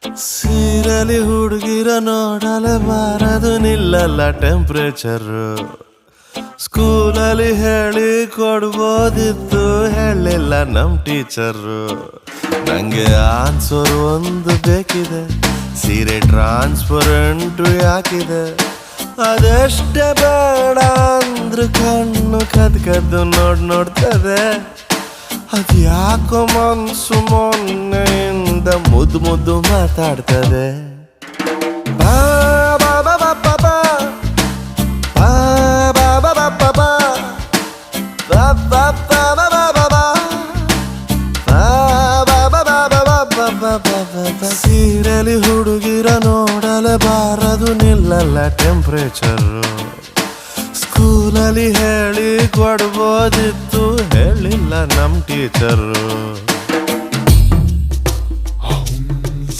ಸೀರೆಲಿ ಹುಡುಗಿರ ನೋಡಲೆ ಬಾರದು ನಿಲ್ಲಲ್ಲ ಟೆಂಪ್ರೇಚರು. ಸ್ಕೂಲಲ್ಲಿ ಹೇಳಿ ಕೊಡ್ಬೋದಿತ್ತು, ಹೇಳಿಲ್ಲ ನಮ್ ಟೀಚರು. ನಂಗೆ ಆನ್ಸರ್ ಒಂದು ಬೇಕಿದೆ, ಸೀರೆ ಟ್ರಾನ್ಸ್ಪರೆಂಟು ಯಾಕಿದೆ? ಅದೆಷ್ಟೇ ಬೇಡ ಅಂದ್ರು ಕಣ್ಣು ಕದ್ದು ನೋಡ್ತದೆ. ಅದ್ಯಾಕೋ ಮನ್ಸು ಮೊನ್ನೆಯಿಂದ ಮುದ್ದು ಮಾತಾಡ್ತದೆ. ಬಾ ಬಾ ಬಾ ಬಾ ಬಾ ಬಾ ಬಾ ಬಾ ಬಾ ಬಾ ಬಾ ಬಾ ಬಾ ಬಾ ಬಾ ಬಾ ಬಾ. ಸೀರೆಲಿ ಹುಡುಗಿರ ನೋಡಲೇಬಾರದು, ನಿಲ್ಲಲ್ಲ ಟೆಂಪ್ರೇಚರು. ಸ್ಕೂಲಲ್ಲಿ ಹೇಳಿ ಕೊಡ್ಬೋದಿತ್ತು, ಹೇಳಿಲ್ಲ ನಮ್ ಟೀಚರು.